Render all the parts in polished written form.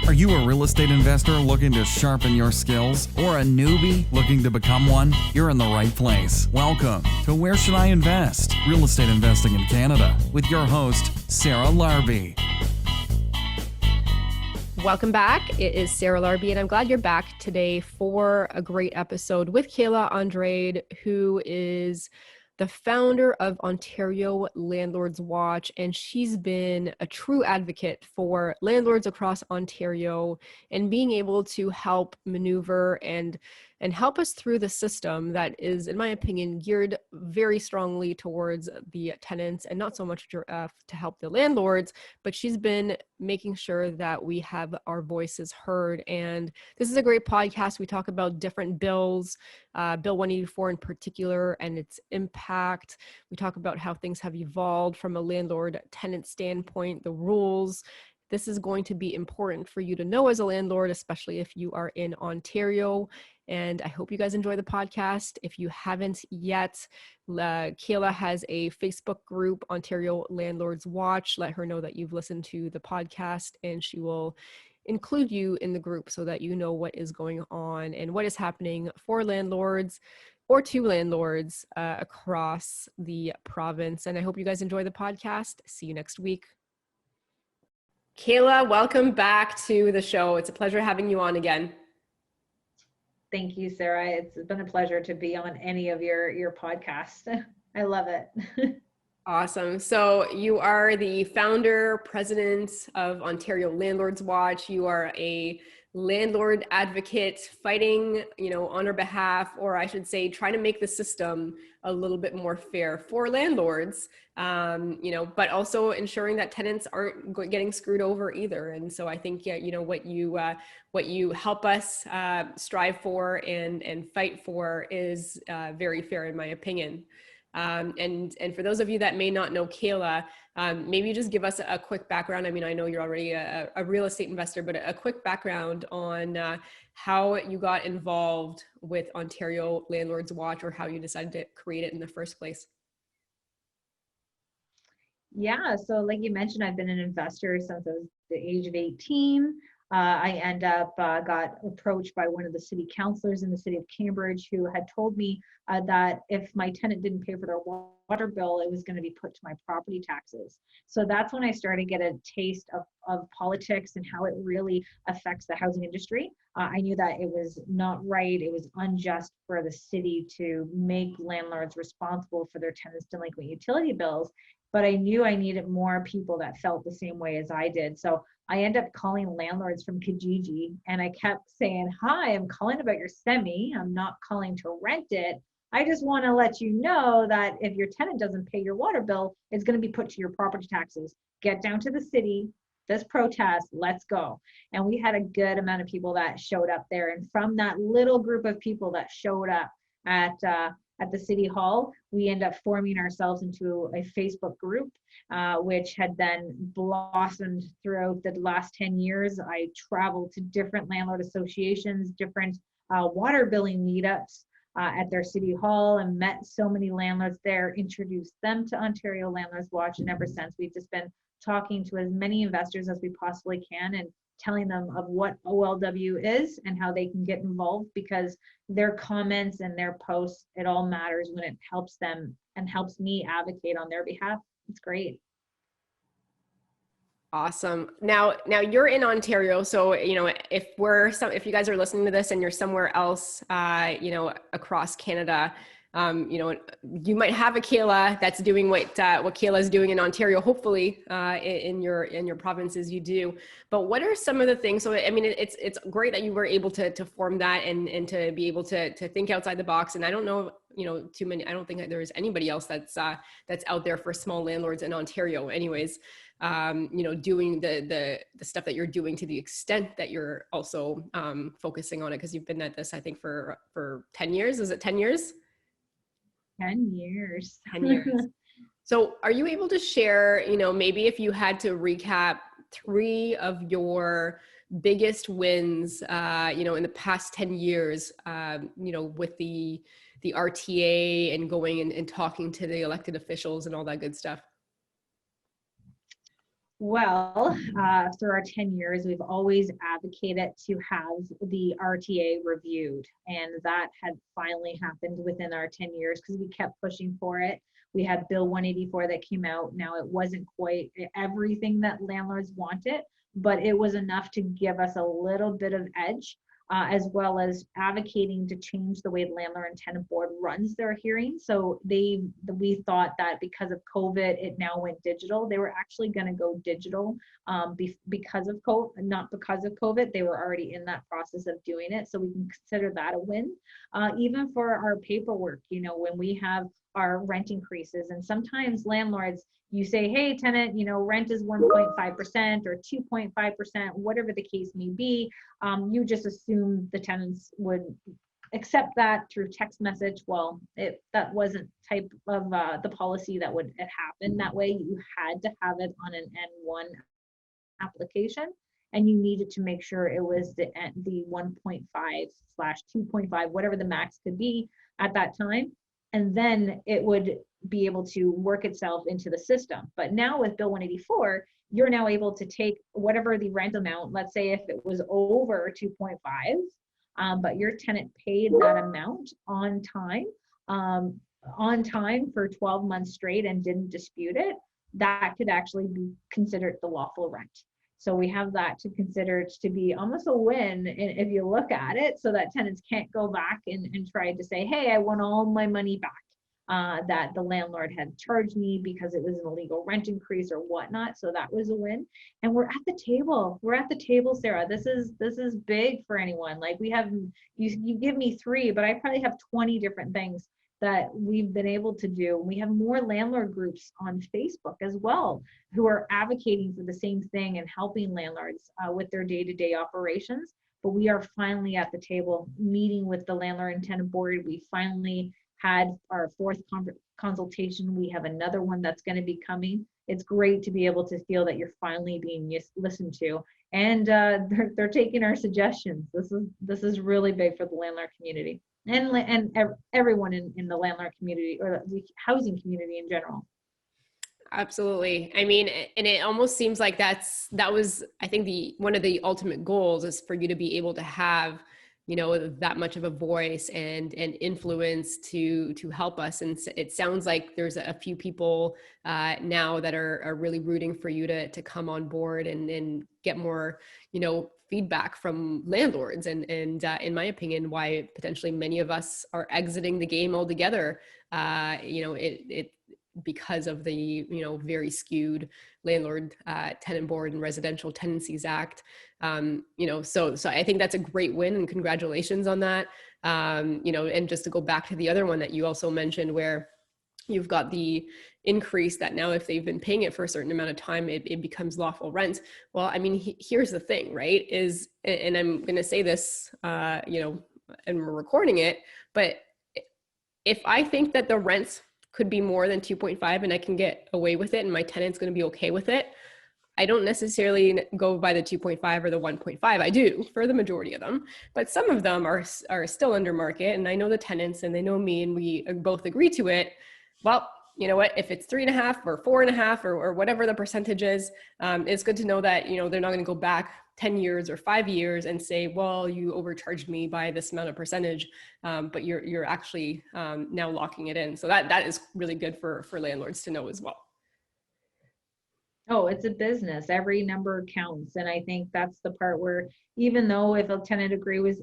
Are you a real estate investor looking to sharpen your skills or a newbie looking to become one? You're in the right place. Welcome to Where Should I Invest? Real Estate Investing in Canada with your host, Sarah Larby. Welcome back. It is Sarah Larby, and I'm glad you're back today for a great episode with Kayla Andrade, who is the founder of Ontario Landlords Watch, and she's been a true advocate for landlords across Ontario and being able to help maneuver and help us through the system that is, in my opinion, geared very strongly towards the tenants and not so much to help the landlords, but she's been making sure that we have our voices heard. And this is a great podcast. We talk about different bills, Bill 184 in particular, and its impact. We talk about how things have evolved from a landlord-tenant standpoint, the rules. This is going to be important for you to know as a landlord, especially if you are in Ontario. And I hope you guys enjoy the podcast. If you haven't yet, Kayla has a Facebook group, Ontario Landlords Watch. Let her know that you've listened to the podcast, and she will include you in the group so that you know what is going on and what is happening for landlords or to landlords across the province. And I hope you guys enjoy the podcast. See you next week. Kayla, welcome back to the show. It's a pleasure having you on again. Thank you, Sarah. It's been a pleasure to be on any of your podcasts. I love it. Awesome. So you are the founder, president of Ontario Landlords Watch. You are a landlord advocate fighting, on our behalf, or I should say, trying to make the system a little bit more fair for landlords, but also ensuring that tenants aren't getting screwed over either. And so I think, what you help us strive for and fight for is very fair, in my opinion. And for those of you that may not know Kayla, maybe just give us a quick background. I mean, I know you're already a real estate investor, but a quick background on how you got involved with Ontario Landlords Watch, or how you decided to create it in the first place. Yeah, so like you mentioned, I've been an investor since I was the age of 18. I got approached by one of the city councilors in the city of Cambridge, who had told me that if my tenant didn't pay for their water bill, it was going to be put to my property taxes. So that's when I started to get a taste of politics and how it really affects the housing industry. I knew that it was not right. It was unjust for the city to make landlords responsible for their tenants' delinquent utility bills. But I knew I needed more people that felt the same way as I did. So I ended up calling landlords from Kijiji, and I kept saying, hi, I'm calling about your semi. I'm not calling to rent it. I just want to let you know that if your tenant doesn't pay your water bill, it's going to be put to your property taxes. Get down to the city, this protest, let's go. And we had a good amount of people that showed up there. And from that little group of people that showed up at the city hall, we end up forming ourselves into a Facebook group, which had then blossomed throughout the last 10 years. I traveled to different landlord associations, different water billing meetups at their city hall, and met so many landlords there, introduced them to Ontario Landlords Watch. And ever since, we've just been talking to as many investors as we possibly can and telling them of what OLW is and how they can get involved, because their comments and their posts, it all matters when it helps them and helps me advocate on their behalf. It's great. Awesome. Now you're in Ontario. So, if you guys are listening to this and you're somewhere else, across Canada, you might have a Kayla that's doing what Kayla is doing in Ontario. Hopefully, in your provinces you do. But what are some of the things? So, I mean, it's great that you were able to form that and to be able to think outside the box. And I don't know, too many. I don't think that there is anybody else that's out there for small landlords in Ontario. Anyways, doing the stuff that you're doing to the extent that you're also focusing on it, because you've been at this, I think, for 10 years. Is it 10 years? 10 years. 10 years. So are you able to share, maybe if you had to recap 3 of your biggest wins, in the past 10 years, with the RTA and going and talking to the elected officials and all that good stuff? Well, through our 10 years, we've always advocated to have the RTA reviewed. And that had finally happened within our 10 years because we kept pushing for it. We had Bill 184 that came out. Now, it wasn't quite everything that landlords wanted, but it was enough to give us a little bit of edge, as well as advocating to change the way the Landlord and Tenant Board runs their hearings. So we thought that because of COVID, it now went digital. They were actually going to go digital because of COVID, not because of COVID. They were already in that process of doing it. So we can consider that a win. Even for our paperwork, when we have our rent increases, and sometimes landlords, you say, hey, tenant, rent is 1.5% or 2.5%, whatever the case may be. You just assume the tenants would accept that through text message. Well, that wasn't type of the policy that would happen that way. You had to have it on an N1 application, and you needed to make sure it was the 1.5/2.5, whatever the max could be at that time. And then it would be able to work itself into the system. But now with Bill 184, you're now able to take whatever the rent amount, let's say if it was over 2.5, but your tenant paid that amount on time for 12 months straight and didn't dispute it, that could actually be considered the lawful rent. So we have that to consider to be almost a win if you look at it, so that tenants can't go back and try to say, hey, I want all my money back that the landlord had charged me because it was an illegal rent increase or whatnot. So that was a win. And we're at the table. We're at the table, Sarah. This is big for anyone. Like we have, you give me 3, but I probably have 20 different things that we've been able to do. We have more landlord groups on Facebook as well who are advocating for the same thing and helping landlords with their day-to-day operations. But we are finally at the table meeting with the Landlord and Tenant Board. We finally had our 4th consultation. We have another one that's going to be coming. It's great to be able to feel that you're finally being listened to, and they're taking our suggestions. This is really big for the landlord community and everyone in the landlord community or the housing community in general. Absolutely. I mean, and it almost seems like that was, I think, one of the ultimate goals is for you to be able to have, that much of a voice and influence to help us. And it sounds like there's a few people now that are really rooting for you to come on board and get more, feedback from landlords. And in my opinion, why potentially many of us are exiting the game altogether. It because of the very skewed Landlord Tenant Board and Residential Tenancies Act. So I think that's a great win, and congratulations on that. And just to go back to the other one that you also mentioned, where you've got the increase that now if they've been paying it for a certain amount of time, it becomes lawful rent. Well, I mean, here's the thing, right? And I'm going to say this, and we're recording it, but if I think that the rents could be more than 2.5 and I can get away with it and my tenant's going to be okay with it, I don't necessarily go by the 2.5 or the 1.5. I do for the majority of them, but some of them are still under market, and I know the tenants and they know me and we both agree to it. Well, you know what, if it's 3.5 or 4.5 or whatever the percentage is, it's good to know that, they're not going to go back 10 years or 5 years and say, well, you overcharged me by this amount of percentage, but you're actually now locking it in. So that is really good for landlords to know as well. Oh, it's a business. Every number counts. And I think that's the part where, even though if a tenant agrees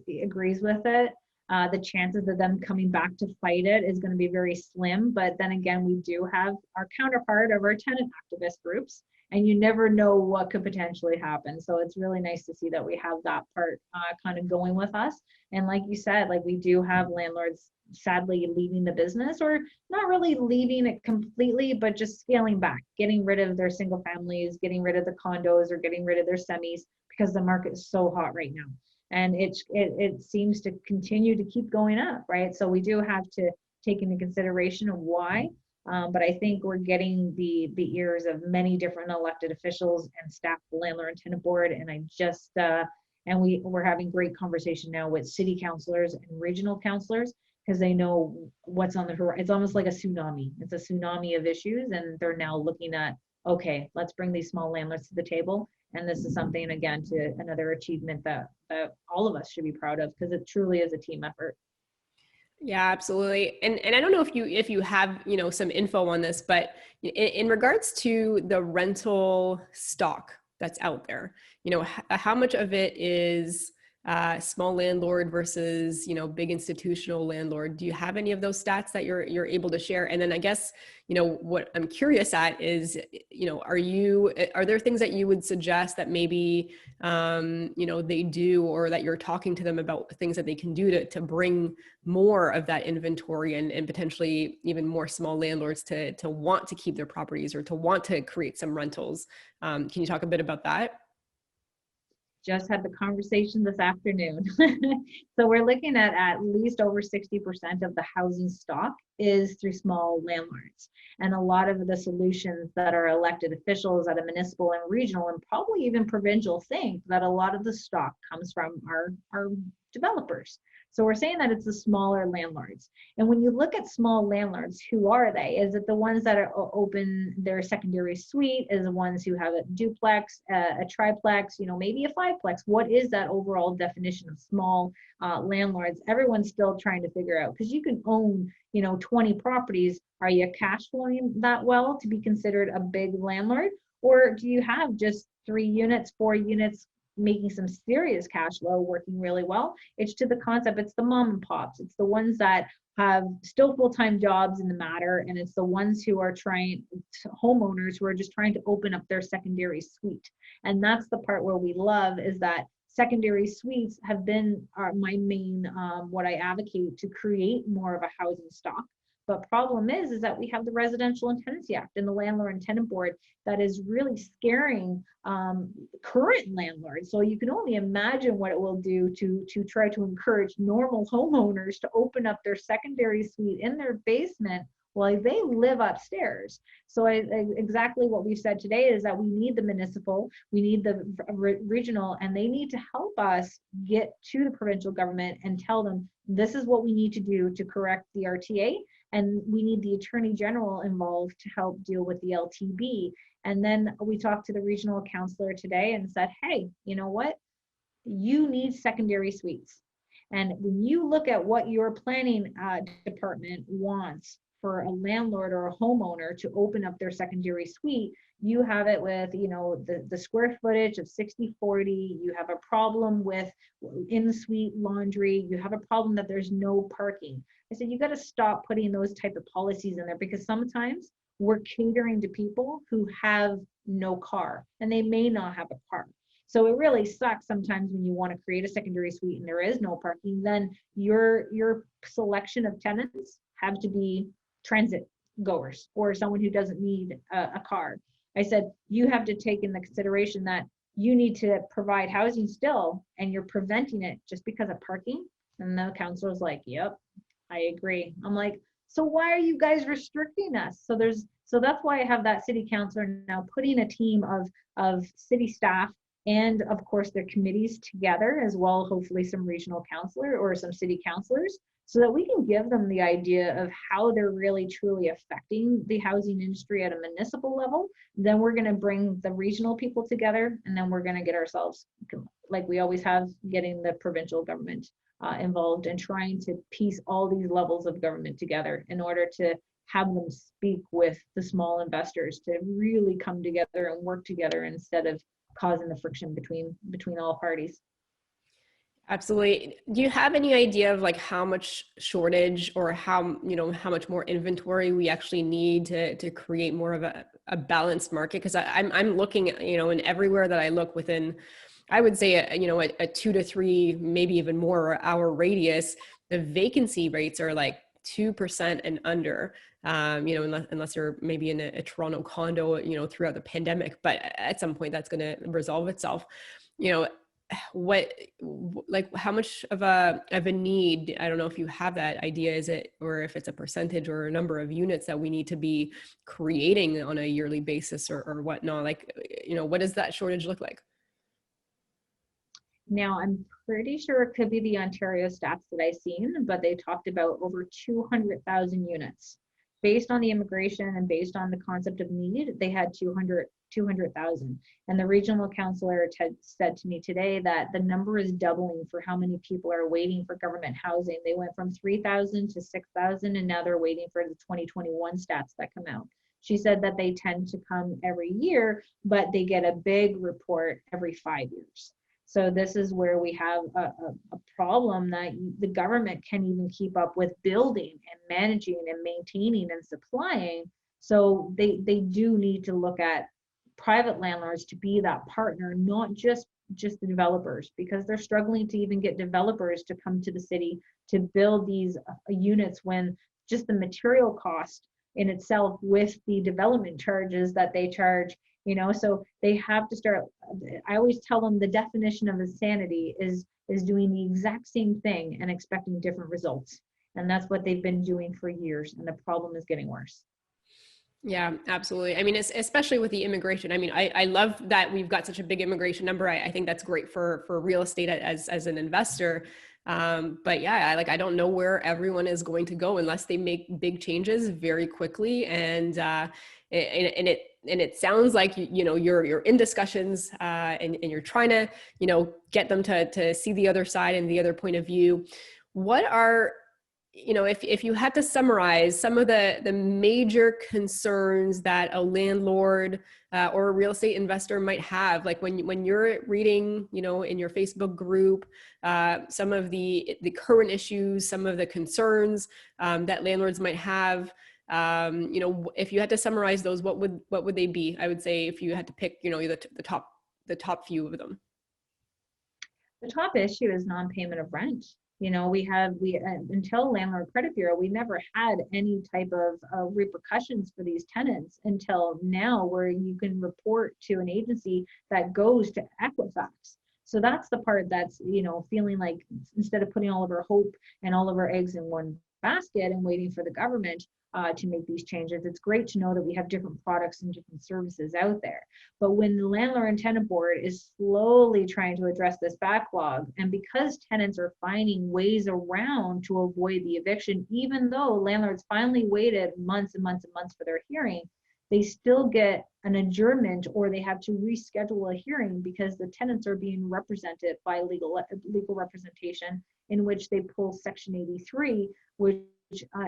with it, the chances of them coming back to fight it is going to be very slim. But then again, we do have our counterpart of our tenant activist groups, and you never know what could potentially happen. So it's really nice to see that we have that part kind of going with us. And like you said, like we do have landlords sadly leaving the business, or not really leaving it completely, but just scaling back, getting rid of their single families, getting rid of the condos, or getting rid of their semis, because the market is so hot right now. And it seems to continue to keep going up, right? So we do have to take into consideration of why. But I think we're getting the ears of many different elected officials and staff, the Landlord and Tenant Board, and and we're having great conversation now with city councilors and regional councilors, because they know what's on the horizon. It's almost like a tsunami. It's a tsunami of issues, and they're now looking at okay, let's bring these small landlords to the table. And this is something, again, to another achievement that all of us should be proud of, because it truly is a team effort. Yeah, absolutely. And I don't know if you have, some info on this, but in regards to the rental stock that's out there, how much of it is small landlord versus, big institutional landlord? Do you have any of those stats that you're able to share? And then I guess, what I'm curious at is, are there things that you would suggest that maybe, they do, or that you're talking to them about things that they can do to bring more of that inventory and potentially even more small landlords to want to keep their properties or to want to create some rentals? Can you talk a bit about that? Just had the conversation this afternoon. So we're looking at least over 60% of the housing stock is through small landlords. And a lot of the solutions that our elected officials at a municipal and regional and probably even provincial think that a lot of the stock comes from our developers. So we're saying that it's the smaller landlords. And when you look at small landlords, who are they? Is it the ones that are open their secondary suite? Is the ones who have a duplex, a triplex, maybe a fiveplex? What is that overall definition of small landlords? Everyone's still trying to figure out, because you can own 20 properties. Are you cash flowing that well to be considered a big landlord? Or do you have just 3 units, 4 units, making some serious cash flow, working really well? It's to the concept, it's the mom and pops, it's the ones that have still full-time jobs in the matter, and it's the ones who are homeowners who are just trying to open up their secondary suite. And that's the part where we love, is that secondary suites have been my main, what I advocate to create more of a housing stock. But problem is that we have the Residential and Tenancy Act and the Landlord and Tenant Board that is really scaring current landlords. So you can only imagine what it will do to try to encourage normal homeowners to open up their secondary suite in their basement while they live upstairs. So exactly what we've said today is that we need the municipal, we need the regional, and they need to help us get to the provincial government and tell them this is what we need to do to correct the RTA. And we need the Attorney General involved to help deal with the LTB. And then we talked to the regional counselor today and said, hey, you know what? You need secondary suites. And when you look at what your planning department wants for a landlord or a homeowner to open up their secondary suite, you have it with, the square footage of 60/40. You have a problem with in-suite laundry. You have a problem that there's no parking. I said, you got to stop putting those type of policies in there, because sometimes we're catering to people who have no car and they may not have a car. So it really sucks sometimes when you want to create a secondary suite and there is no parking, then your selection of tenants have to be transit goers or someone who doesn't need a car. I said, you have to take into consideration that you need to provide housing still, and you're preventing it just because of parking. And the counselor's like, yep, I agree. I'm like, so why are you guys restricting us? So that's why I have that city councilor now putting a team of city staff and of course their committees together as well, hopefully some regional counselor or some city councilors, so that we can give them the idea of how they're really truly affecting the housing industry at a municipal level. Then we're going to bring the regional people together, and then we're going to get ourselves, like we always have, getting the provincial government involved and trying to piece all these levels of government together in order to have them speak with the small investors to really come together and work together instead of causing the friction between all parties. Absolutely. Do you have any idea of like how much shortage or how much more inventory we actually need to create more of a balanced market? Because I'm looking at, and everywhere that I look within, I would say a 2 to 3, maybe even more hour radius, the vacancy rates are like 2% and under, unless you're maybe in a Toronto condo, throughout the pandemic, but at some point that's going to resolve itself. How much of a need, I don't know if you have that idea, is it, or if it's a percentage or a number of units that we need to be creating on a yearly basis or whatnot, what does that shortage look like? Now, I'm pretty sure it could be the Ontario stats that I've seen, but they talked about over 200,000 units based on the immigration and based on the concept of need, they had 200,000. And the regional counselor said to me today that the number is doubling for how many people are waiting for government housing. They went from 3,000 to 6,000, and now they're waiting for the 2021 stats that come out. She said that they tend to come every year, but they get a big report every 5 years. So this is where we have a problem that the government can't even keep up with building and managing and maintaining and supplying. So they do need to look at private landlords to be that partner, not just the developers, because they're struggling to even get developers to come to the city to build these units when just the material cost in itself with the development charges that they charge, so they have to start. I always tell them the definition of insanity is doing the exact same thing and expecting different results. And that's what they've been doing for years. And the problem is getting worse. Yeah, absolutely. I mean, especially with the immigration. I mean, I love that we've got such a big immigration number. I think that's great for real estate as an investor. But yeah, I don't know where everyone is going to go unless they make big changes very quickly. And it sounds like you're in discussions and you're trying to get them to see the other side and the other point of view. What are if you had to summarize some of the major concerns that a landlord or a real estate investor might have, like when you're reading, in your Facebook group, some of the current issues, some of the concerns that landlords might have, if you had to summarize those, what would they be? I would say if you had to pick, the top few of them. The top issue is non-payment of rent. We until Landlord Credit Bureau, we never had any type of repercussions for these tenants until now, where you can report to an agency that goes to Equifax. So that's the part that's, feeling like instead of putting all of our hope and all of our eggs in one basket and waiting for the government to make these changes, it's great to know that we have different products and different services out there. But when the Landlord and Tenant Board is slowly trying to address this backlog, and because tenants are finding ways around to avoid the eviction, even though landlords finally waited months and months and months for their hearing, they still get an adjournment or they have to reschedule a hearing because the tenants are being represented by legal representation, in which they pull Section 83, which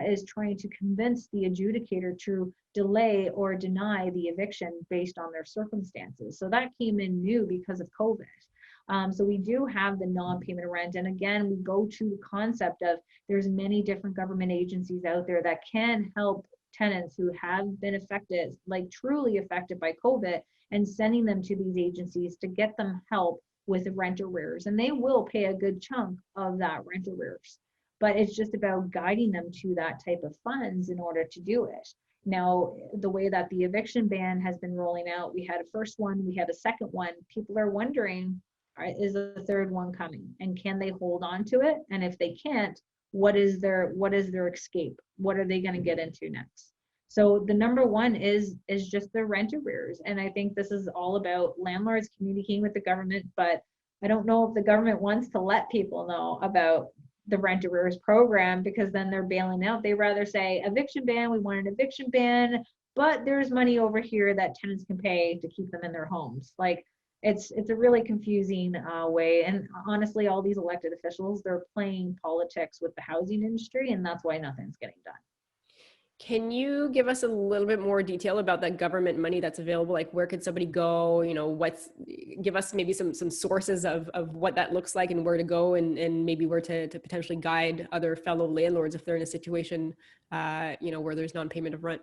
is trying to convince the adjudicator to delay or deny the eviction based on their circumstances. So that came in new because of COVID. So we do have the non-payment of rent. And again, we go to the concept of there's many different government agencies out there that can help tenants who have been affected, like truly affected by COVID, and sending them to these agencies to get them help with rent arrears. And they will pay a good chunk of that rent arrears. But it's just about guiding them to that type of funds in order to do it. Now, the way that the eviction ban has been rolling out, we had a first one, we have a second one. People are wondering, is a third one coming? And can they hold on to it? And if they can't, what is their escape? What are they going to get into next? So the number one is just the rent arrears. And I think this is all about landlords communicating with the government, but I don't know if the government wants to let people know about the rent arrears program, because then they're bailing out. They rather say eviction ban, we want an eviction ban, but there's money over here that tenants can pay to keep them in their homes. Like it's a really confusing way. And honestly, all these elected officials, they're playing politics with the housing industry, and that's why nothing's getting done. Can you give us a little bit more detail about that government money that's available? Like where could somebody go? Give us maybe some sources of what that looks like and where to go and maybe where to potentially guide other fellow landlords if they're in a situation, where there's non-payment of rent.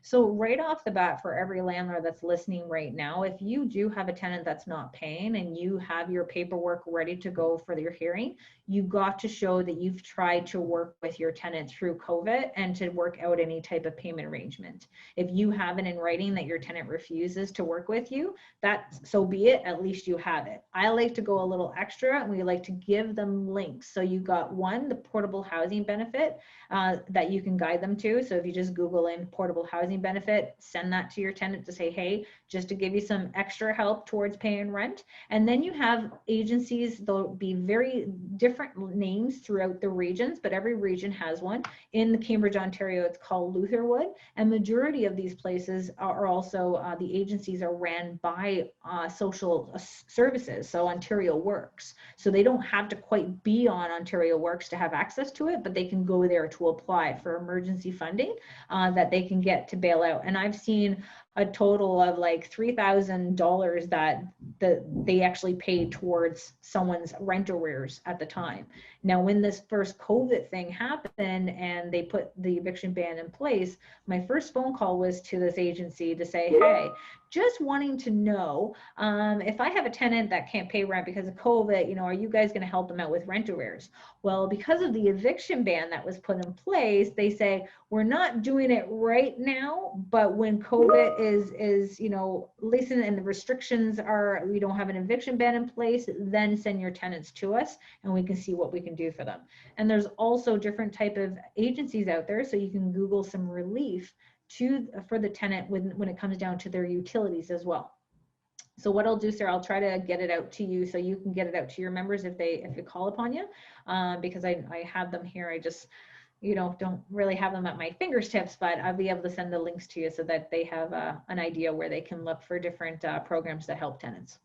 So right off the bat, for every landlord that's listening right now, if you do have a tenant that's not paying and you have your paperwork ready to go for your hearing, you got to show that you've tried to work with your tenant through COVID and to work out any type of payment arrangement. If you have it in writing that your tenant refuses to work with you, that so be it, at least you have it. I like to go a little extra and we like to give them links. So you got one, the portable housing benefit that you can guide them to. So if you just Google in portable housing housing benefit, send that to your tenant to say, hey, just to give you some extra help towards paying rent. And then you have agencies, there'll be very different names throughout the regions, but every region has one. In the Cambridge, Ontario, it's called Lutherwood, and majority of these places are also, the agencies are ran by social services, so Ontario Works. So they don't have to quite be on Ontario Works to have access to it, but they can go there to apply for emergency funding that they can get to bail out. And I've seen a total of like $3,000 that they actually paid towards someone's rent arrears at the time. Now, when this first COVID thing happened and they put the eviction ban in place, my first phone call was to this agency to say, hey, just wanting to know if I have a tenant that can't pay rent because of COVID, you know, are you guys going to help them out with rent arrears? Well, because of the eviction ban that was put in place, they say, we're not doing it right now, but when COVID is, you know, listen, and the restrictions are, we don't have an eviction ban in place, then send your tenants to us and we can see what we can do for them. And there's also different type of agencies out there, so you can Google some relief for the tenant when it comes down to their utilities as well. So what I'll do, Sarah, I'll try to get it out to you so you can get it out to your members if they call upon you, because I have them here. I just, you know, don't really have them at my fingertips, but I'll be able to send the links to you so that they have an idea where they can look for different programs that help tenants.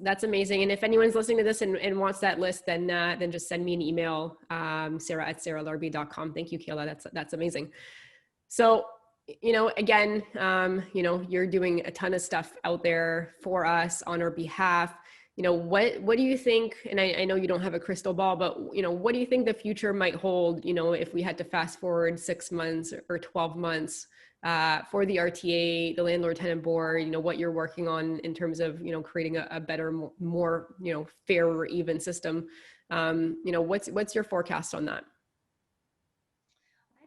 That's amazing. And if anyone's listening to this and wants that list, then just send me an email, sarah@sarahlarby.com. Thank you, Kayla. That's amazing. So, you know, again, you know, you're doing a ton of stuff out there for us on our behalf. You know, what do you think, and I know you don't have a crystal ball, but, you know, what do you think the future might hold, you know, if we had to fast forward 6 months or 12 months for the RTA, the Landlord Tenant Board, you know, what you're working on in terms of, you know, creating a better, more, you know, fair or even system. You know, what's your forecast on that?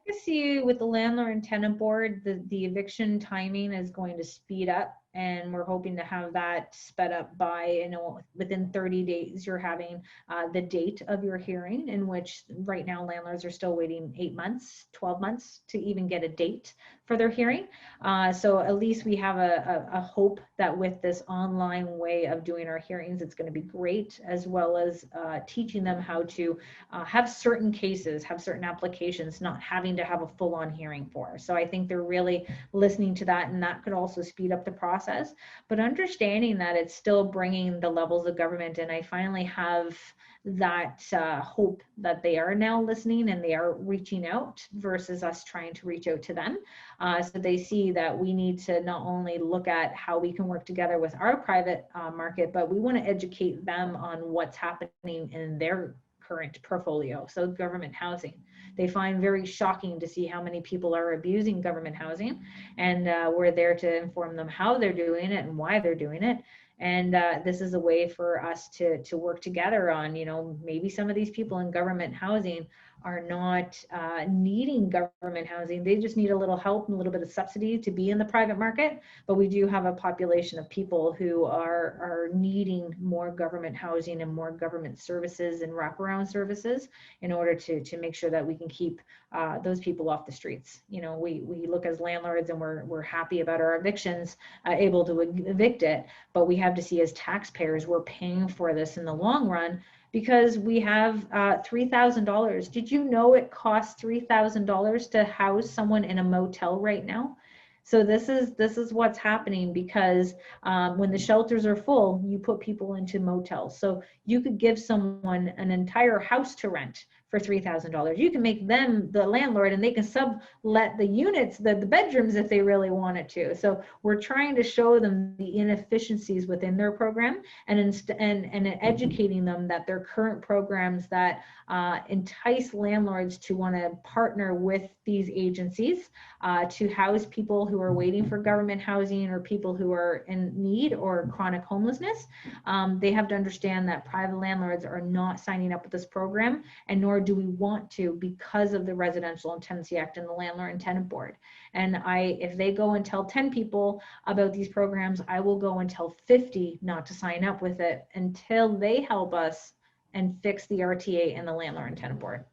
I see with the Landlord and Tenant Board, the eviction timing is going to speed up, and we're hoping to have that sped up by, you know, within 30 days, you're having the date of your hearing, in which right now landlords are still waiting 8 months, 12 months to even get a date for their hearing. So at least we have a hope that with this online way of doing our hearings, it's going to be great, as well as teaching them how to have certain cases, have certain applications, not having to have a full-on hearing for. So I think they're really listening to that, and that could also speed up the process. But understanding that it's still bringing the levels of government, and I finally have that hope that they are now listening and they are reaching out versus us trying to reach out to them. So they see that we need to not only look at how we can work together with our private market, but we want to educate them on what's happening in their current portfolio. So government housing, they find very shocking to see how many people are abusing government housing, and we're there to inform them how they're doing it and why they're doing it. And this is a way for us to work together on, you know, maybe some of these people in government housing are not needing government housing. They just need a little help and a little bit of subsidy to be in the private market. But we do have a population of people who are needing more government housing and more government services and wraparound services in order to make sure that we can keep those people off the streets. You know, we look as landlords and we're happy about our evictions, able to evict it, but we have to see as taxpayers, we're paying for this in the long run, because we have $3,000. Did you know it costs $3,000 to house someone in a motel right now? So this is what's happening, because when the shelters are full, you put people into motels. So you could give someone an entire house to rent for $3,000. You can make them the landlord, and they can sublet the units, the bedrooms, if they really wanted to. So we're trying to show them the inefficiencies within their program, and educating them that their current programs that entice landlords to want to partner with these agencies to house people who are waiting for government housing, or people who are in need or chronic homelessness. They have to understand that private landlords are not signing up with this program, and nor do we want to, because of the Residential and Tenancy Act and the Landlord and Tenant Board. And if they go and tell 10 people about these programs, I will go and tell 50 not to sign up with it until they help us and fix the RTA and the Landlord and Tenant Board.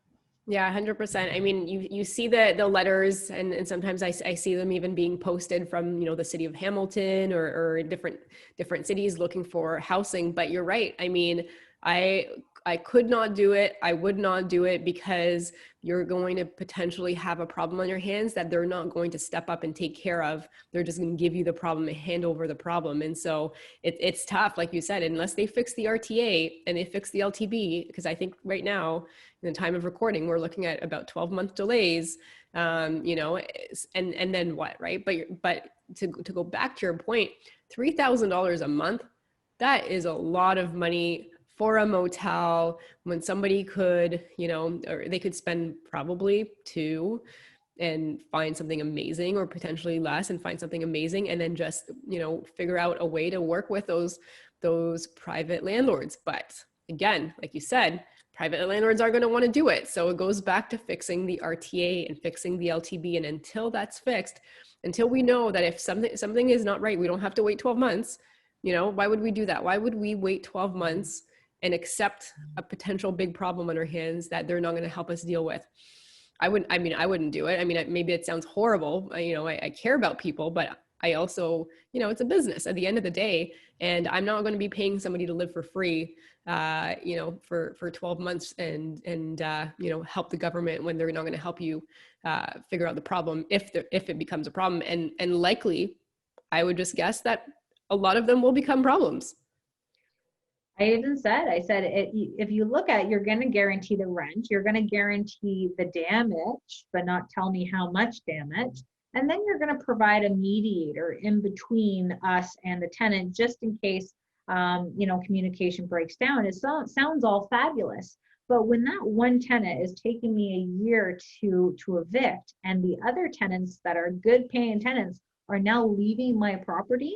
Yeah, 100%. I mean, you see the letters, and sometimes I see them even being posted from, the city of Hamilton or different cities looking for housing. But you're right. I mean, I I could not do it. I would not do it because you're going to potentially have a problem on your hands that they're not going to step up and take care of. They're just going to give you the problem and hand over the problem. And so it's tough, like you said, unless they fix the RTA and they fix the LTB, because I think right now, in the time of recording, we're looking at about 12-month delays, and then what, right? But to go back to your point, $3,000 a month, that is a lot of money for a motel when somebody could, or they could spend probably two and find something amazing, or potentially less and find something amazing, and then just, figure out a way to work with those private landlords. But again, like you said, private landlords are going to want to do it. So it goes back to fixing the RTA and fixing the LTB. And until that's fixed, until we know that if something is not right, we don't have to wait 12 months. Why would we do that? Why would we wait 12 months and accept a potential big problem on our hands that they're not going to help us deal with? I wouldn't do it. I mean, maybe it sounds horrible. I care about people, but I also, it's a business at the end of the day, and I'm not going to be paying somebody to live for free, for 12 months and help the government when they're not going to help you figure out the problem if it becomes a problem. And likely, I would just guess that a lot of them will become problems. I said, if you look at, you're going to guarantee the rent, you're going to guarantee the damage, but not tell me how much damage. And then you're going to provide a mediator in between us and the tenant, just in case, communication breaks down. It sounds all fabulous. But when that one tenant is taking me a year to evict, and the other tenants that are good paying tenants are now leaving my property,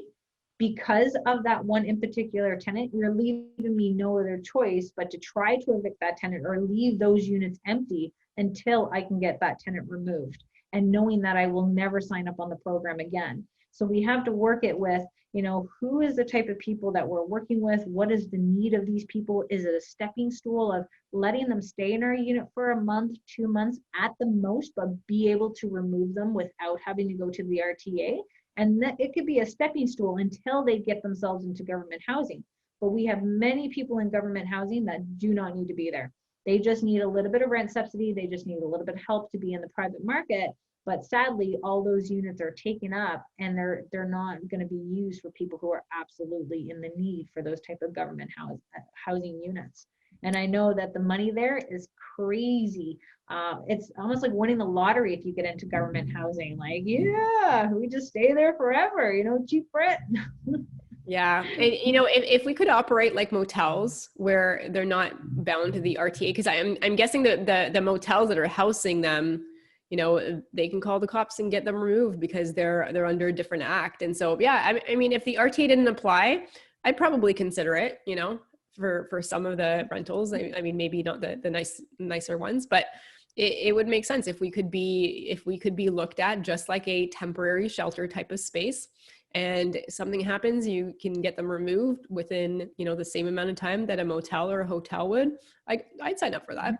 because of that one in particular tenant, you're leaving me no other choice but to try to evict that tenant or leave those units empty until I can get that tenant removed, and knowing that I will never sign up on the program again. So we have to work it with, who is the type of people that we're working with? What is the need of these people? Is it a stepping stool of letting them stay in our unit for a month, 2 months at the most, but be able to remove them without having to go to the RTA? And that it could be a stepping stool until they get themselves into government housing. But we have many people in government housing that do not need to be there. They just need a little bit of rent subsidy. They just need a little bit of help to be in the private market. But sadly, all those units are taken up, and they're not going to be used for people who are absolutely in the need for those type of government housing units. And I know that the money there is crazy. It's almost like winning the lottery if you get into government housing. Like, yeah, we just stay there forever, cheap rent. Yeah. And, if we could operate like motels where they're not bound to the RTA, because I'm guessing that the motels that are housing them, they can call the cops and get them removed because they're under a different act. And so, yeah, I mean, if the RTA didn't apply, I'd probably consider it, for some of the rentals. I mean, maybe not the nicer ones, but it would make sense if we could be looked at just like a temporary shelter type of space, and something happens, you can get them removed within, the same amount of time that a motel or a hotel would. I'd sign up for that.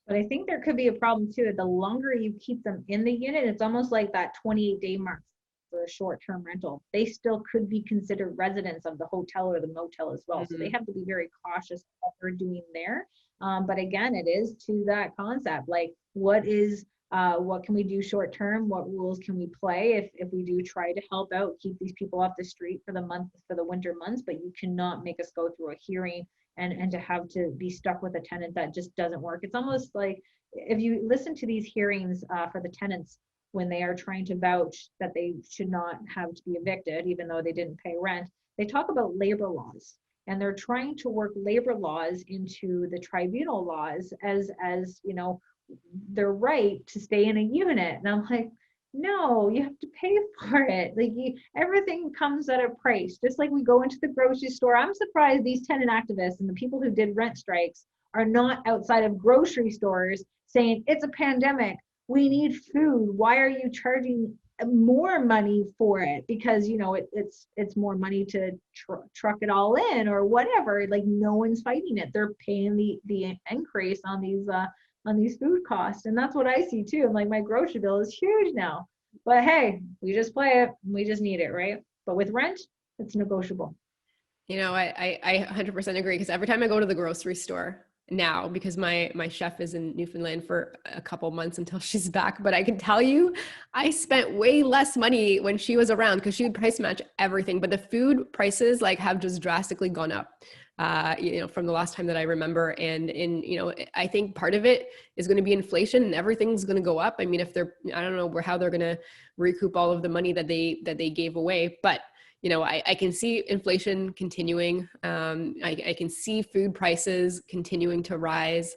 But I think there could be a problem too. The longer you keep them in the unit, it's almost like that 28-day mark for a short-term rental. They still could be considered residents of the hotel or the motel as well. Mm-hmm. So they have to be very cautious what they're doing there. But again, it is to that concept, like what can we do short term? What rules can we play if we do try to help out, keep these people off the street for the winter months, but you cannot make us go through a hearing and to have to be stuck with a tenant that just doesn't work. It's almost like if you listen to these hearings for the tenants when they are trying to vouch that they should not have to be evicted, even though they didn't pay rent, they talk about labor laws. And they're trying to work labor laws into the tribunal laws as their right to stay in a unit. And I'm like, no, you have to pay for it. Like everything comes at a price. Just like we go into the grocery store. I'm surprised these tenant activists and the people who did rent strikes are not outside of grocery stores saying it's a pandemic. We need food. Why are you charging more money for it? Because it's more money to truck it all in or whatever. Like no one's fighting it. They're paying the increase on these on these food costs. And that's what I see too. I'm like, my grocery bill is huge now. But hey, we just play it. We just need it, right? But with rent, it's negotiable. You know, I 100% agree, because every time I go to the grocery store now, because my chef is in Newfoundland for a couple months until she's back, but I can tell you, I spent way less money when she was around because she would price match everything. But the food prices like have just drastically gone up, you know, from the last time that I remember. And you know, I think part of it is going to be inflation, and everything's going to go up. I mean, if they're, I don't know how they're going to recoup all of the money that they gave away, but you know, I can see inflation continuing. I can see food prices continuing to rise.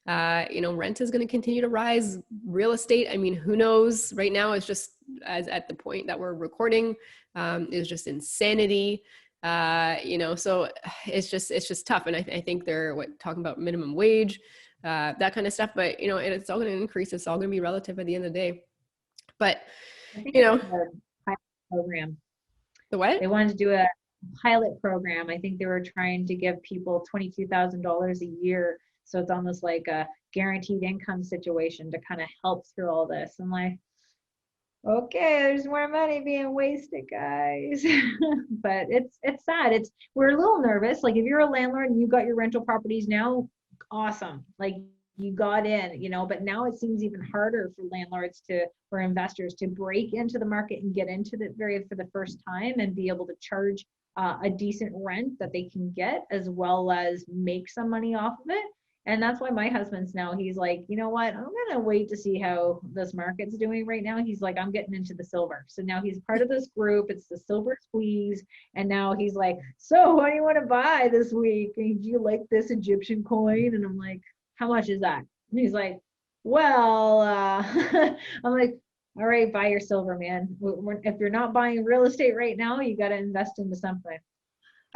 You know, rent is going to continue to rise. Real estate, I mean, who knows? Right now, it's just as at the point that we're recording, is just insanity. You know, so it's just tough. And I think they're talking about minimum wage, that kind of stuff. But you know, and it's all going to increase. It's all going to be relative at the end of the day. But you know, The program. the what? They wanted to do a pilot program. I think they were trying to give people $22,000 a year. So it's almost like a guaranteed income situation to kind of help through all this. I'm like, okay, there's more money being wasted, guys. But it's sad. We're a little nervous. Like if you're a landlord and you got your rental properties now, awesome. Like you got in, you know, but now it seems even harder for landlords for investors to break into the market and get into it for the first time and be able to charge a decent rent that they can get, as well as make some money off of it. And that's why my husband's now, he's like, you know what, I'm going to wait to see how this market's doing right now. He's like, I'm getting into the silver. So now he's part of this group. It's the silver squeeze. And now he's like, so what do you want to buy this week? And do you like this Egyptian coin? And I'm like, how much is that? And he's like, well, I'm like, all right, buy your silver, man. If you're not buying real estate right now, you got to invest into something.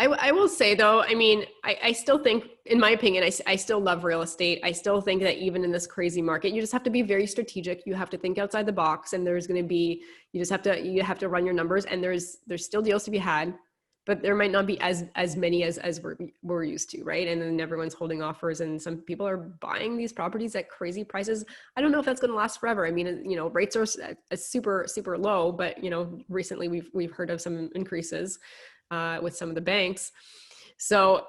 I will say though, I mean, I still think, in my opinion, I still love real estate. I still think that even in this crazy market, you just have to be very strategic. You have to think outside the box, and there's going to be, you have to run your numbers, and there's still deals to be had, but there might not be as many as we're used to, right? And then everyone's holding offers, and some people are buying these properties at crazy prices. I don't know if that's going to last forever. I mean, you know, rates are super, super low, but you know, recently we've heard of some increases with some of the banks. So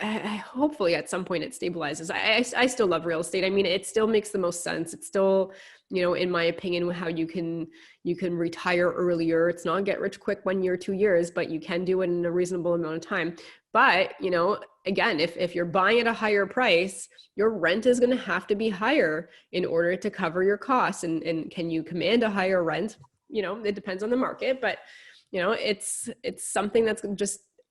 hopefully at some point it stabilizes. I still love real estate. I mean, it still makes the most sense. It's still, you know, in my opinion, how you can retire earlier. It's not get rich quick 1 year, 2 years, but you can do it in a reasonable amount of time. But, you know, again, if you're buying at a higher price, your rent is going to have to be higher in order to cover your costs. And can you command a higher rent? You know, it depends on the market, but you know, it's something that's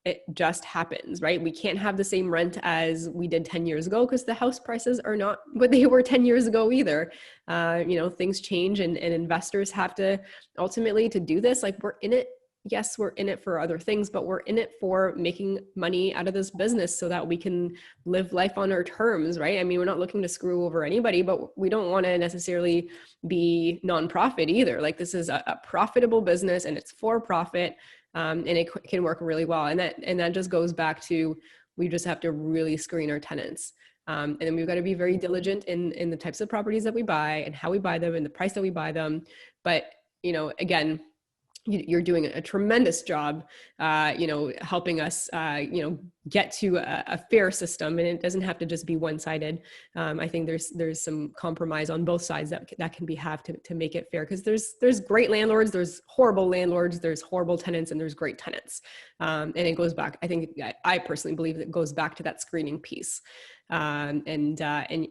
it just happens, right? We can't have the same rent as we did 10 years ago because the house prices are not what they were 10 years ago either. You know, things change, and investors have to ultimately, to do this, like, we're in it. Yes, we're in it for other things, but we're in it for making money out of this business so that we can live life on our terms, right? I mean, we're not looking to screw over anybody, but we don't want to necessarily be nonprofit either. Like, this is a profitable business, and it's for profit, and it can work really well. And that just goes back to, we just have to really screen our tenants. And then we've got to be very diligent in the types of properties that we buy and how we buy them and the price that we buy them. But, you know, again, you're doing a tremendous job, you know, helping us, you know, get to a fair system, and it doesn't have to just be one-sided. I think there's some compromise on both sides that can be have to make it fair, because there's great landlords, there's horrible landlords, there's horrible tenants, and there's great tenants. And it goes back, I personally believe it goes back to that screening piece. And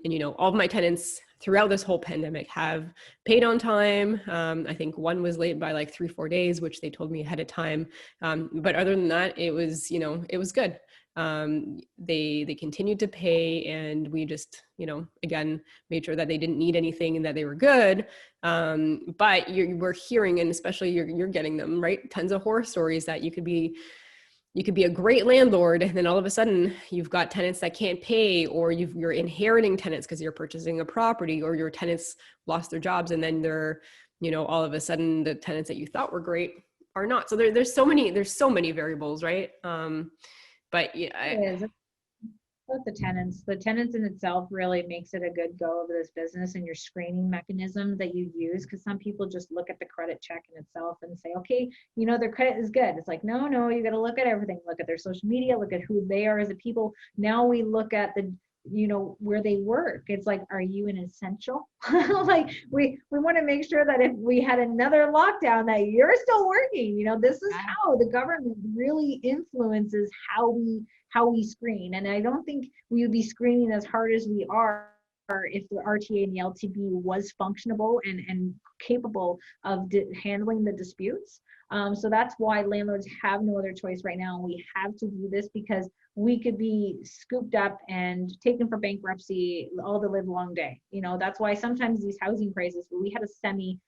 you know, all of my tenants throughout this whole pandemic have paid on time. I think one was late by like 3-4 days, which they told me ahead of time. But other than that, it was, you know, it was good. They continued to pay, and we just, you know, again, made sure that they didn't need anything and that they were good. But we're hearing, and especially you're getting them, right? Tons of horror stories that you could be a great landlord, and then all of a sudden you've got tenants that can't pay, or you're inheriting tenants because you're purchasing a property, or your tenants lost their jobs, and then they're, you know, all of a sudden the tenants that you thought were great are not. So there's so many variables, right? But yeah, About the tenants in itself really makes it a good go of this business, and your screening mechanism that you use, because some people just look at the credit check in itself and say, okay, their credit is good. It's like, no, you got to look at everything. Look at their social media, look at who they are as a people. Now we look at the where they work. It's like, are you an essential? Like we want to make sure that if we had another lockdown that you're still working. This is how the government really influences how we screen. And I don't think we would be screening as hard as we are if the RTA and the LTB was functionable and capable of handling the disputes. So that's why landlords have no other choice right now. We have to do this because we could be scooped up and taken for bankruptcy all the live long day. That's why sometimes these housing prices, we had a semi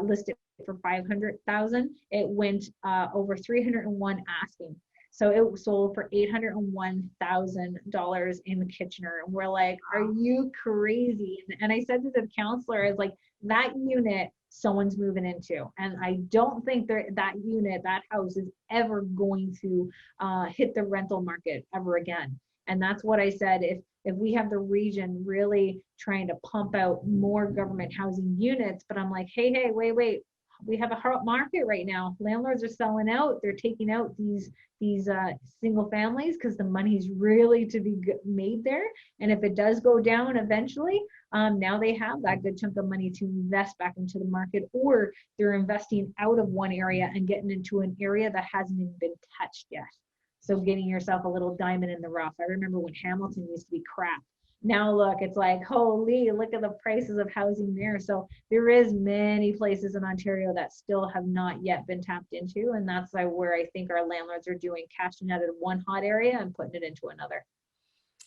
listed for 500,000, it went over 301 asking. So it sold for $801,000 in Kitchener. And we're like, are you crazy? And I said to the counselor, I was like, that unit someone's moving into. And I don't think that house is ever going to hit the rental market ever again. And that's what I said. If we have the region really trying to pump out more government housing units, but I'm like, hey, wait. We have a hot market right now. Landlords are selling out. They're taking out these single families because the money's really to be made there. And if it does go down eventually, now they have that good chunk of money to invest back into the market, or they're investing out of one area and getting into an area that hasn't even been touched yet. So getting yourself a little diamond in the rough. I remember when Hamilton used to be crap. Now look, it's like, holy, look at the prices of housing there. So there is many places in Ontario that still have not yet been tapped into. And that's where I think our landlords are doing, cashing out of one hot area and putting it into another.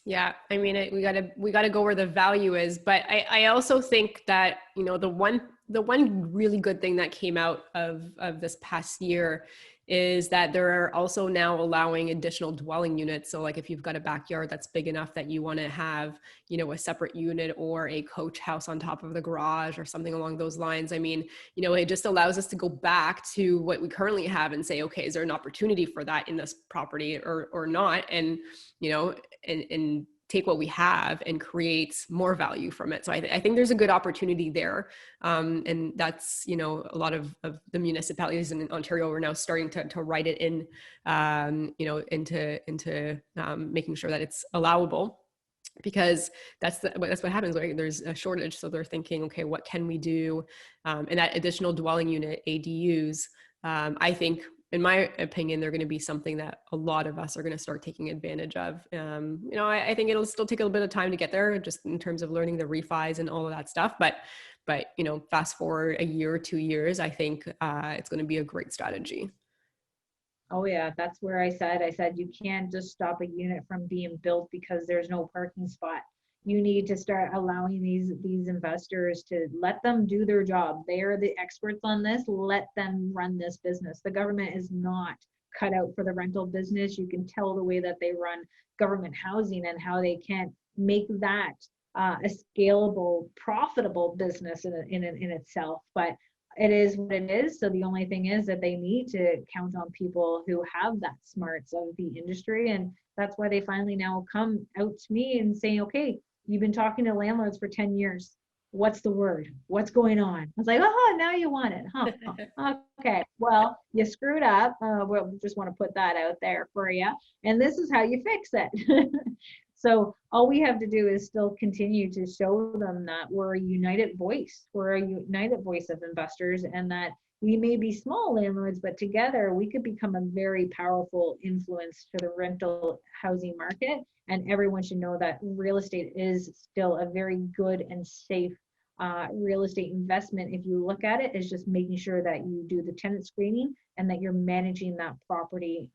Yeah, I mean, we gotta go where the value is. But I also think that, the one really good thing that came out of this past year is that they're also now allowing additional dwelling units. So like if you've got a backyard that's big enough that you want to have, a separate unit or a coach house on top of the garage or something along those lines. I mean, it just allows us to go back to what we currently have and say, okay, is there an opportunity for that in this property or not? And, and take what we have and create more value from it. So I think there's a good opportunity there. And that's, a lot of the municipalities in Ontario are now starting to write it in, into making sure that it's allowable, because that's what happens. Right? There's a shortage. So they're thinking, okay, what can we do? And that additional dwelling unit, ADUs, I think, in my opinion, they're going to be something that a lot of us are going to start taking advantage of. I think it'll still take a little bit of time to get there, just in terms of learning the refis and all of that stuff. But fast forward a year or 2 years, I think it's going to be a great strategy. Oh yeah, that's where I said you can't just stop a unit from being built because there's no parking spot. You need to start allowing these investors to let them do their job. They are the experts on this. Let them run this business. The government is not cut out for the rental business. You can tell the way that they run government housing and how they can't make that a scalable, profitable business in itself. But it is what it is. So the only thing is that they need to count on people who have that smarts of the industry. And that's why they finally now come out to me and say, okay, you've been talking to landlords for 10 years. What's the word? What's going on? I was like, oh, now you want it, huh? Okay, well, you screwed up. We'll just want to put that out there for you. And this is how you fix it. So all we have to do is still continue to show them that we're a united voice. We're a united voice of investors, and that we may be small landlords, but together we could become a very powerful influence to the rental housing market. And everyone should know that real estate is still a very good and safe real estate investment. If you look at it, is just making sure that you do the tenant screening and that you're managing that property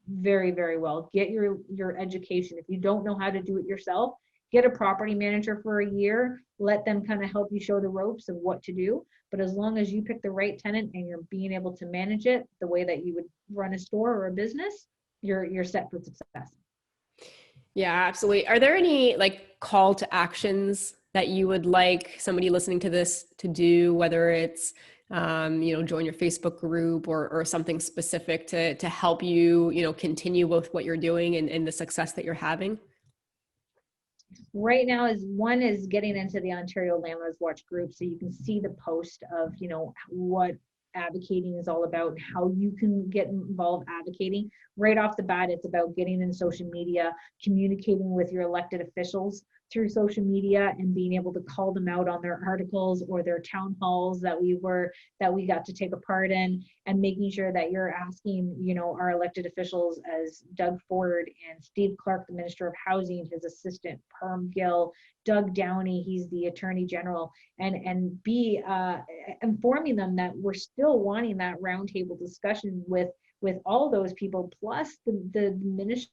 very, very well. Get your education. If you don't know how to do it yourself, get a property manager for a year. Let them kind of help you show the ropes of what to do. But as long as you pick the right tenant and you're being able to manage it the way that you would run a store or a business, you're set for success. Yeah, absolutely. Are there any call to actions that you would like somebody listening to this to do, whether it's join your Facebook group or something specific to help you, continue with what you're doing and the success that you're having? Right now is one is getting into the Ontario Landlords Watch group, so you can see the post of, you know, what advocating is all about and how you can get involved advocating. Right off the bat, it's about getting in social media, communicating with your elected officials through social media, and being able to call them out on their articles or their town halls that we got to take a part in, and making sure that you're asking, you know, our elected officials, as Doug Ford and Steve Clark, the Minister of Housing, his assistant Perm Gill, Doug Downey, he's the Attorney General, and be informing them that we're still wanting that roundtable discussion with all those people, plus the Minister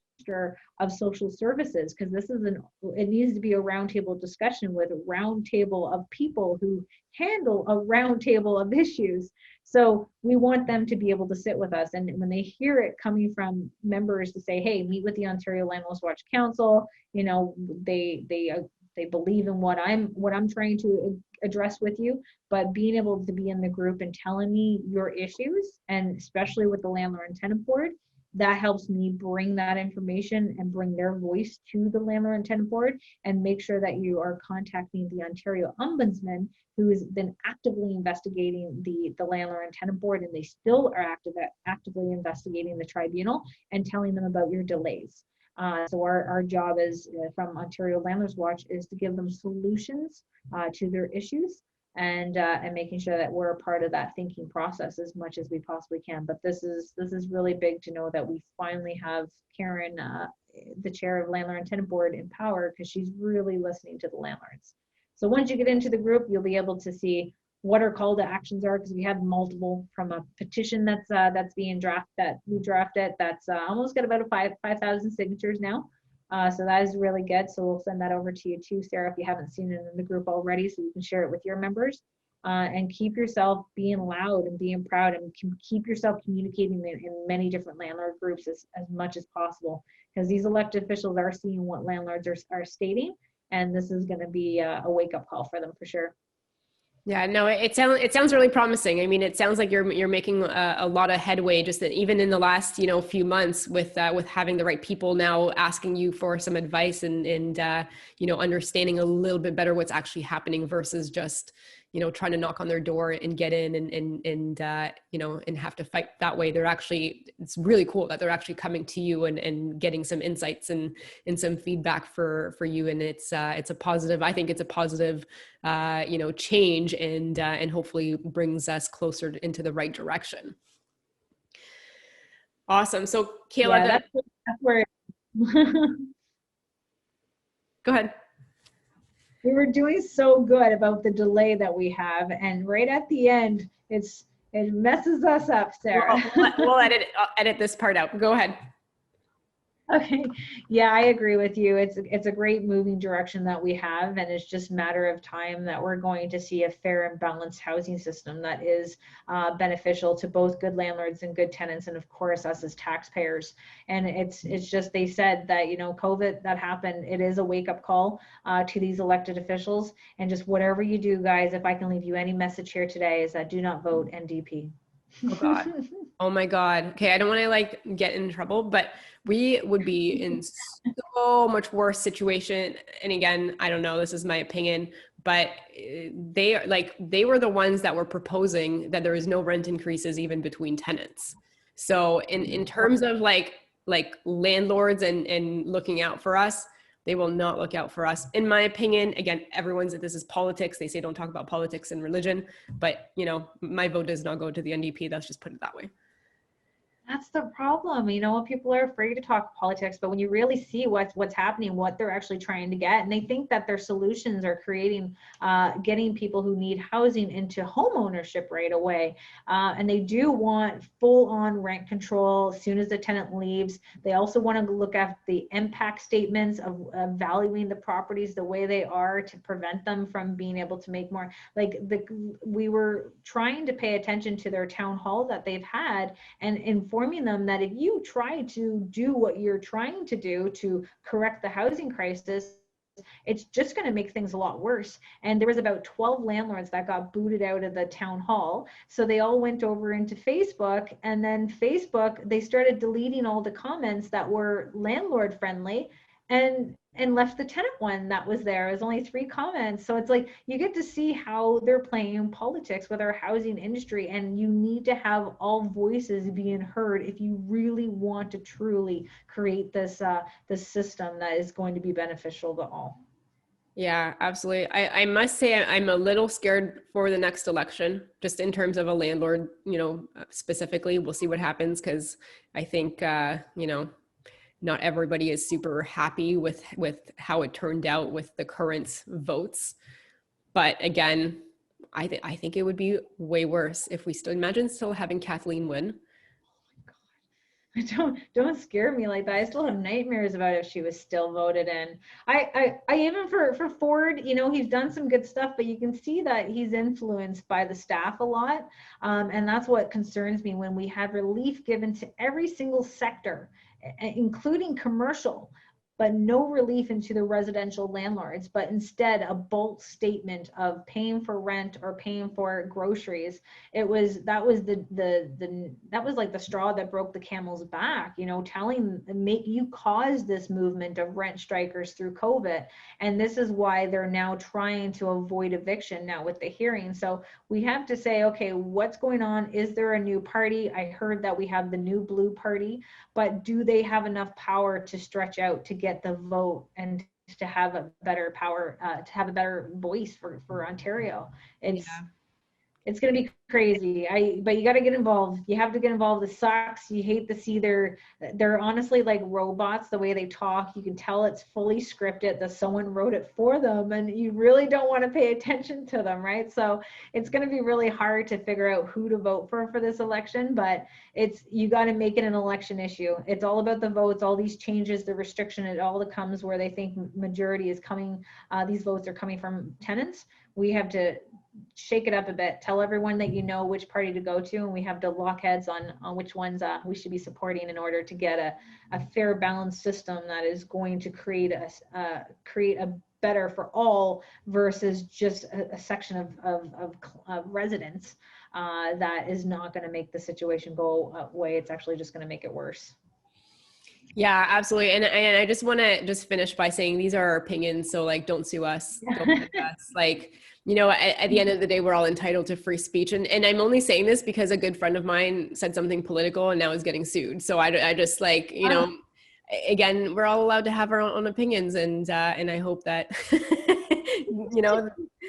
of Social Services, because it needs to be a roundtable discussion with a roundtable of people who handle a roundtable of issues. So we want them to be able to sit with us, and when they hear it coming from members to say, hey, meet with the Ontario Landlords Watch Council, you know, they believe in what I'm trying to address with you, but being able to be in the group and telling me your issues, and especially with the Landlord and Tenant Board, that helps me bring that information and bring their voice to the Landlord and Tenant Board, and make sure that you are contacting the Ontario Ombudsman, who has been actively investigating the Landlord and Tenant Board, and they still are actively investigating the tribunal and telling them about your delays. So our job is from Ontario Landlords Watch is to give them solutions to their issues, and making sure that we're a part of that thinking process as much as we possibly can. But this is really big to know that we finally have Karen, the chair of Landlord and Tenant Board, in power, because she's really listening to the landlords. So once you get into the group, you'll be able to see what our call to actions are, because we have multiple, from a petition that's being drafted, that we drafted, that's almost got about 5,000 signatures now. So that is really good. So we'll send that over to you too, Sarah, if you haven't seen it in the group already, so you can share it with your members. And keep yourself being loud and being proud, and keep yourself communicating in many different landlord groups as much as possible, because these elected officials are seeing what landlords are stating, and this is going to be a wake-up call for them for sure. Yeah, no, it sounds really promising. I mean, it sounds like you're making a lot of headway, just that even in the last, you know, few months, with having the right people now asking you for some advice, and you know, understanding a little bit better what's actually happening, versus just, you know, trying to knock on their door and get in and you know, and have to fight that way. It's really cool that they're actually coming to you and getting some insights and some feedback for you. And it's a positive, I think it's a positive, you know, change, and hopefully brings us closer into the right direction. Awesome. So Kayla, yeah, that's where go ahead. We were doing so good about the delay that we have, and right at the end, it messes us up, Sarah. We'll edit this part out. Go ahead. Okay, yeah, I agree with you. It's a great moving direction that we have, and it's just a matter of time that we're going to see a fair and balanced housing system that is beneficial to both good landlords and good tenants, and of course us as taxpayers. And it's just, they said that, you know, COVID that happened, it is a wake-up call to these elected officials. And just whatever you do, guys, if I can leave you any message here today, is that do not vote NDP. Oh God. Oh my God. Okay, I don't want to like get in trouble, but we would be in so much worse situation. And again, I don't know, this is my opinion, but they were the ones that were proposing that there is no rent increases even between tenants. So in terms of like landlords and looking out for us, they will not look out for us, in my opinion. Again, this is politics. They say don't talk about politics and religion, but you know, my vote does not go to the NDP. Let's just put it that way. That's the problem. You know, people are afraid to talk politics, but when you really see what's happening, what they're actually trying to get, and they think that their solutions are getting people who need housing into home ownership right away. And they do want full-on rent control as soon as the tenant leaves. They also want to look at the impact statements of valuing the properties the way they are to prevent them from being able to make more. We were trying to pay attention to their town hall that they've had, and informing them that if you try to do what you're trying to do to correct the housing crisis, it's just going to make things a lot worse. And there was about 12 landlords that got booted out of the town hall. So they all went over into Facebook, and then Facebook, they started deleting all the comments that were landlord friendly. and left the tenant one that was there. It was only 3 comments. So it's like you get to see how they're playing politics with our housing industry, and you need to have all voices being heard if you really want to truly create this system that is going to be beneficial to all. Yeah, absolutely. I must say I'm a little scared for the next election, just in terms of a landlord, specifically. We'll see what happens, because I think, not everybody is super happy with how it turned out with the current votes. But again, I think it would be way worse if we still having Kathleen win. Don't scare me like that. I still have nightmares about if she was still voted in. I even for Ford, he's done some good stuff, but you can see that he's influenced by the staff a lot. And that's what concerns me when we have relief given to every single sector, including commercial, but no relief into the residential landlords, but instead a bold statement of paying for rent or paying for groceries. That was like the straw that broke the camel's back, you caused this movement of rent strikers through COVID. And this is why they're now trying to avoid eviction now with the hearing. So we have to say, okay, what's going on? Is there a new party? I heard that we have the new blue party, but do they have enough power to stretch out to get the vote and to have a better power, to have a better voice for Ontario? It's going to be crazy. But you got to get involved. You have to get involved. It sucks. You hate to see they're honestly like robots, the way they talk. You can tell it's fully scripted, that someone wrote it for them, and you really don't want to pay attention to them, right? So it's going to be really hard to figure out who to vote for this election, but you got to make it an election issue. It's all about the votes, all these changes, the restriction, it all comes where they think majority is coming. These votes are coming from tenants. We have to shake it up a bit, tell everyone that which party to go to, and we have to lock heads on which ones we should be supporting in order to get a fair, balanced system that is going to create a better for all versus just a section of residents that is not going to make the situation go away. It's actually just going to make it worse. Yeah, absolutely. And I just want to finish by saying these are our opinions. So don't sue us. Don't hit us. At the end of the day, we're all entitled to free speech. And I'm only saying this because a good friend of mine said something political and now is getting sued. So I just again, we're all allowed to have our own opinions. And I hope that,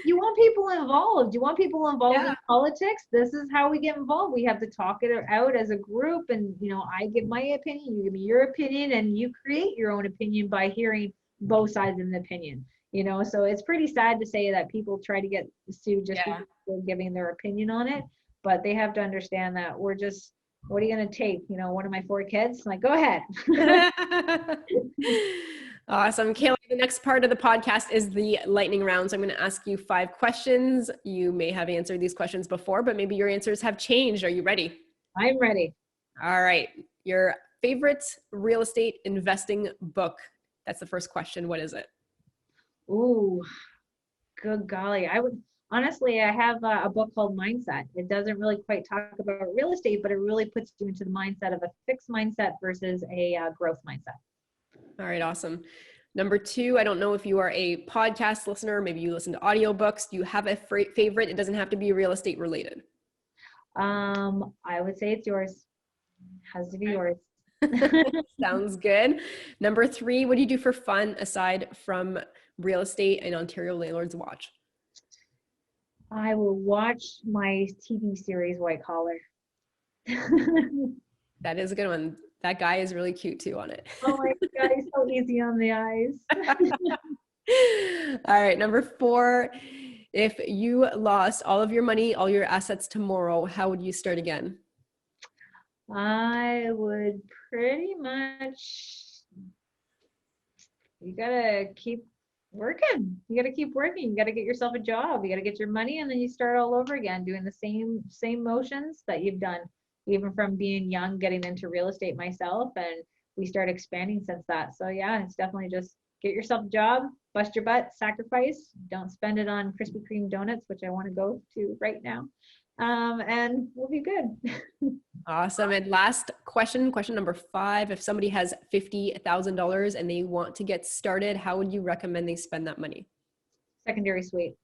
You want people involved. You want people involved in politics. This is how we get involved. We have to talk it out as a group. And, I give my opinion, you give me your opinion, and you create your own opinion by hearing both sides of the opinion. So it's pretty sad to say that people try to get sued just because they're giving their opinion on it. But they have to understand that we're just, what are you going to take? One of my 4 kids? I'm like, go ahead. Awesome. Kayla, the next part of the podcast is the lightning round. So I'm going to ask you 5 questions. You may have answered these questions before, but maybe your answers have changed. Are you ready? I'm ready. All right. Your favorite real estate investing book? That's the first question. What is it? Ooh, good golly. I have a book called Mindset. It doesn't really quite talk about real estate, but it really puts you into the mindset of a fixed mindset versus a growth mindset. All right, awesome. Number 2, I don't know if you are a podcast listener, maybe you listen to audiobooks. Do you have a favorite? It doesn't have to be real estate related. I would say it's yours. Has to be yours. Sounds good. Number 3, what do you do for fun aside from real estate and Ontario Landlords Watch? I will watch my TV series, White Collar. That is a good one. That guy is really cute too on it. Oh my God, he's so easy on the eyes. All right, number 4, if you lost all of your money, all your assets tomorrow, how would you start again? I would pretty much, you gotta keep working. You gotta keep working. You gotta get yourself a job. You gotta get your money, and then you start all over again, doing the same motions that you've done, even from being young, getting into real estate myself, and we start expanding since that. So yeah, it's definitely just get yourself a job, bust your butt, sacrifice. Don't spend it on Krispy Kreme donuts, which I want to go to right now. and we'll be good. Awesome. And last question number 5. If somebody has $50,000 and they want to get started, how would you recommend they spend that money? Secondary suite.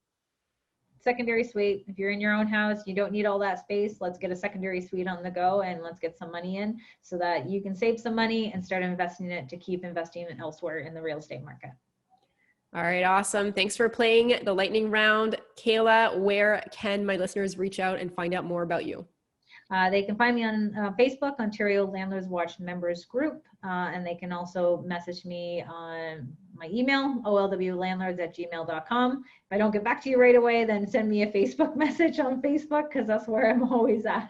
Secondary suite. If you're in your own house, you don't need all that space. Let's get a secondary suite on the go and let's get some money in so that you can save some money and start investing it to keep investing elsewhere in the real estate market. All right, awesome. Thanks for playing the lightning round. Kayla, where can my listeners reach out and find out more about you? They can find me on Facebook, Ontario Landlords Watch Members Group, and they can also message me on my email, olwlandlords@gmail.com. If I don't get back to you right away, then send me a Facebook message on Facebook because that's where I'm always at.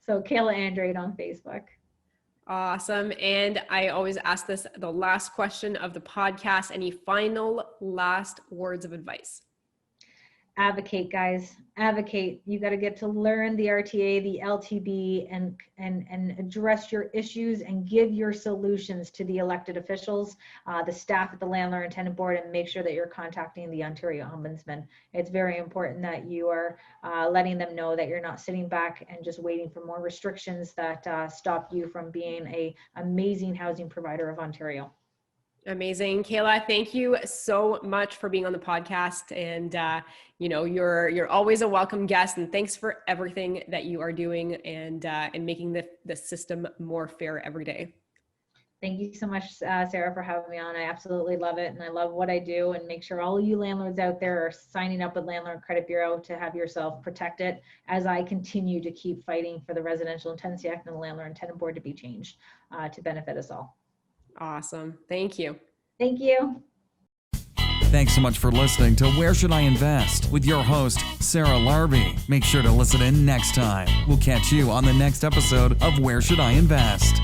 So Kayla Andrade on Facebook. Awesome. And I always ask this, the last question of the podcast. Any final last words of advice? Advocate, guys. Advocate. You got to get to learn the RTA, the LTB, and address your issues and give your solutions to the elected officials, the staff at the Landlord and Tenant Board, and make sure that you're contacting the Ontario Ombudsman. It's very important that you are letting them know that you're not sitting back and just waiting for more restrictions that stop you from being an amazing housing provider of Ontario. Amazing. Kayla, thank you so much for being on the podcast. And, you're always a welcome guest, and thanks for everything that you are doing and making the system more fair every day. Thank you so much, Sarah, for having me on. I absolutely love it. And I love what I do, and make sure all of you landlords out there are signing up with Landlord Credit Bureau to have yourself protected as I continue to keep fighting for the Residential and Tenancy Act and the Landlord and Tenant Board to be changed to benefit us all. Awesome. Thank you. Thank you. Thanks so much for listening to Where Should I Invest with your host, Sarah Larby. Make sure to listen in next time. We'll catch you on the next episode of Where Should I Invest?